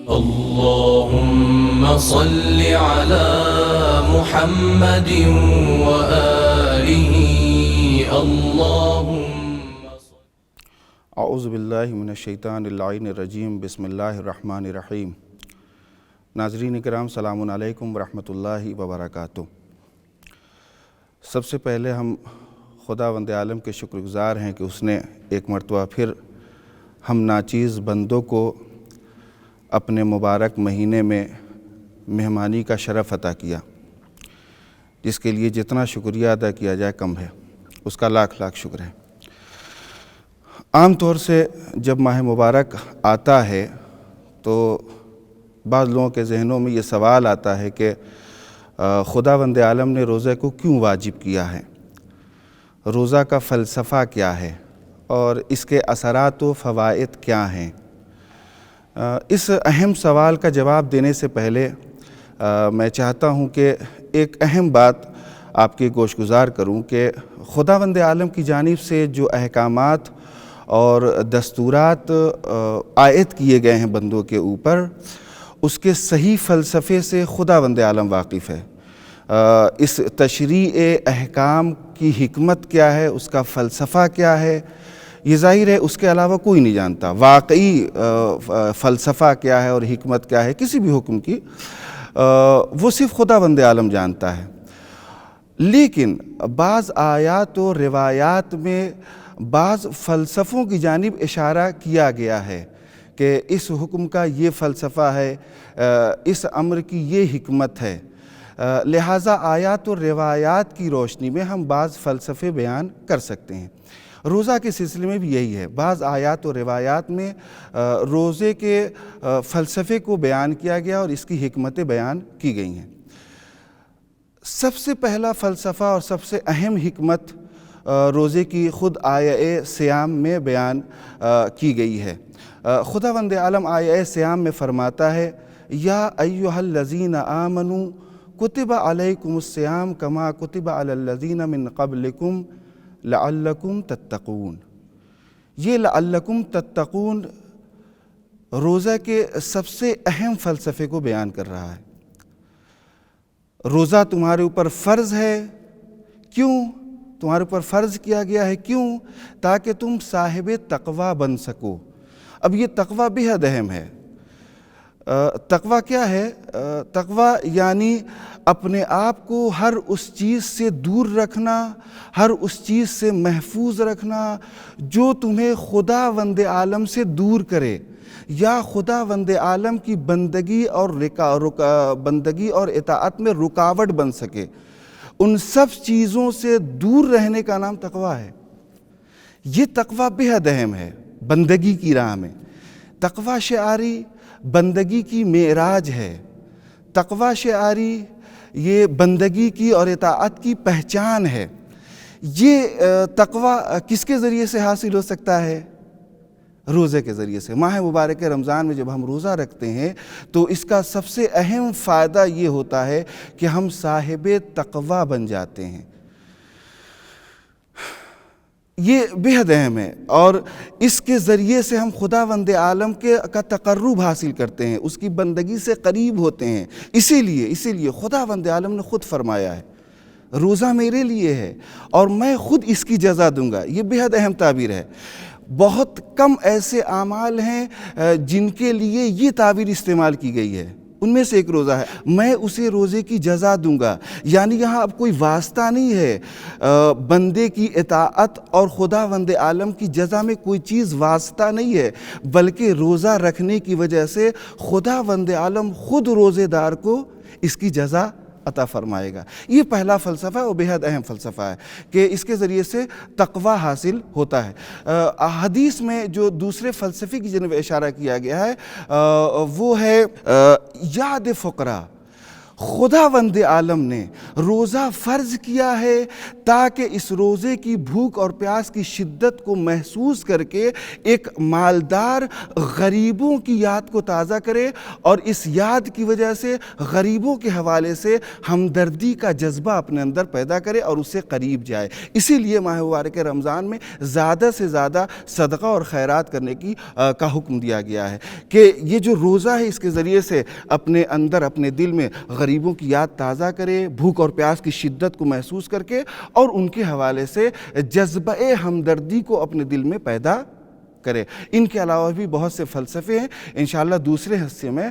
اللهم صل على محمد وآله اللهم اعوذ باللہ من الشیطان اللعین الرجیم بسم اللہ الرحمن الرحیم۔ ناظرین کرام، سلام علیکم ورحمۃ اللہ وبرکاتہ۔ سب سے پہلے ہم خداوند عالم کے شکر گزار ہیں کہ اس نے ایک مرتبہ پھر ہم ناچیز بندوں کو اپنے مبارک مہینے میں مہمانی کا شرف عطا کیا، جس کے لیے جتنا شکریہ ادا کیا جائے کم ہے، اس کا لاکھ لاکھ شکر ہے۔ عام طور سے جب ماہ مبارک آتا ہے تو بعض لوگوں کے ذہنوں میں یہ سوال آتا ہے کہ خداوند عالم نے روزے کو کیوں واجب کیا ہے، روزہ کا فلسفہ کیا ہے اور اس کے اثرات و فوائد کیا ہیں۔ اس اہم سوال کا جواب دینے سے پہلے میں چاہتا ہوں کہ ایک اہم بات آپ کے گوش گزار کروں کہ خداوند عالم کی جانب سے جو احکامات اور دستورات عائد کیے گئے ہیں بندوں کے اوپر، اس کے صحیح فلسفے سے خداوند عالم واقف ہے۔ اس تشریع احکام کی حکمت کیا ہے، اس کا فلسفہ کیا ہے، یہ ظاہر ہے اس کے علاوہ کوئی نہیں جانتا۔ واقعی فلسفہ کیا ہے اور حکمت کیا ہے کسی بھی حکم کی، وہ صرف خداوند عالم جانتا ہے۔ لیکن بعض آیات و روایات میں بعض فلسفوں کی جانب اشارہ کیا گیا ہے کہ اس حکم کا یہ فلسفہ ہے، اس امر کی یہ حکمت ہے، لہٰذا آیات و روایات کی روشنی میں ہم بعض فلسفے بیان کر سکتے ہیں۔ روزہ کے سلسلے میں بھی یہی ہے، بعض آیات و روایات میں روزے کے فلسفے کو بیان کیا گیا اور اس کی حکمتیں بیان کی گئی ہیں۔ سب سے پہلا فلسفہ اور سب سے اہم حکمت روزے کی خود آیہ صیام میں بیان کی گئی ہے۔ خداوند عالم آیہ صیام میں فرماتا ہے، یا ایھا الذین آمنوا کتب علیکم الصیام کما کتب علی الذین من قبلکم لعلکم تتقون۔ یہ لعلکم تتقون روزہ کے سب سے اہم فلسفے کو بیان کر رہا ہے۔ روزہ تمہارے اوپر فرض ہے، کیوں تمہارے اوپر فرض کیا گیا ہے؟ کیوں؟ تاکہ تم صاحب تقوی بن سکو۔ اب یہ تقوی بے حد اہم ہے۔ تقوی کیا ہے؟ تقوی یعنی اپنے آپ کو ہر اس چیز سے دور رکھنا، ہر اس چیز سے محفوظ رکھنا جو تمہیں خداوند عالم سے دور کرے یا خداوند عالم کی بندگی اور اطاعت میں رکاوٹ بن سکے۔ ان سب چیزوں سے دور رہنے کا نام تقوی ہے۔ یہ تقوی بے حد اہم ہے بندگی کی راہ میں۔ تقوی شعاری بندگی کی معراج ہے۔ تقوی شعاری یہ بندگی کی اور اطاعت کی پہچان ہے۔ یہ تقوی کس کے ذریعے سے حاصل ہو سکتا ہے؟ روزے کے ذریعے سے۔ ماہ مبارک رمضان میں جب ہم روزہ رکھتے ہیں تو اس کا سب سے اہم فائدہ یہ ہوتا ہے کہ ہم صاحب تقوی بن جاتے ہیں۔ یہ بے حد اہم ہے اور اس کے ذریعے سے ہم خداوند عالم کا تقرب حاصل کرتے ہیں، اس کی بندگی سے قریب ہوتے ہیں۔ اسی لیے خداوند عالم نے خود فرمایا ہے، روزہ میرے لیے ہے اور میں خود اس کی جزا دوں گا۔ یہ بے حد اہم تعبیر ہے۔ بہت کم ایسے اعمال ہیں جن کے لیے یہ تعبیر استعمال کی گئی ہے، ان میں سے ایک روزہ ہے۔ میں اسے روزے کی جزا دوں گا، یعنی یہاں اب کوئی واسطہ نہیں ہے بندے کی اطاعت اور خداوند عالم کی جزا میں کوئی چیز واسطہ نہیں ہے، بلکہ روزہ رکھنے کی وجہ سے خداوند عالم خود روزے دار کو اس کی جزا عطا فرمائے گا۔ یہ پہلا فلسفہ اور بے حد اہم فلسفہ ہے کہ اس کے ذریعے سے تقوی حاصل ہوتا ہے۔ حدیث میں جو دوسرے فلسفے کی جانب اشارہ کیا گیا ہے وہ ہے یاد فقراء۔ خداوند عالم نے روزہ فرض کیا ہے تاکہ اس روزے کی بھوک اور پیاس کی شدت کو محسوس کر کے ایک مالدار غریبوں کی یاد کو تازہ کرے اور اس یاد کی وجہ سے غریبوں کے حوالے سے ہمدردی کا جذبہ اپنے اندر پیدا کرے اور اس سے قریب جائے۔ اسی لیے ماہ مبارک رمضان میں زیادہ سے زیادہ صدقہ اور خیرات کرنے کا حکم دیا گیا ہے کہ یہ جو روزہ ہے اس کے ذریعے سے اپنے اندر اپنے دل میں غریبوں کی یاد تازہ کرے، بھوک اور پیاس کی شدت کو محسوس کر کے اور ان کے حوالے سے جذبہ ہمدردی کو اپنے دل میں پیدا کرے۔ ان کے علاوہ بھی بہت سے فلسفے ہیں، انشاءاللہ دوسرے حصے میں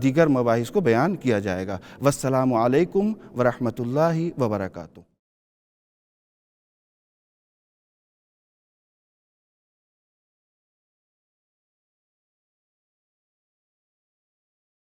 دیگر مباحث کو بیان کیا جائے گا۔ والسلام علیکم ورحمۃ اللہ وبرکاتہ۔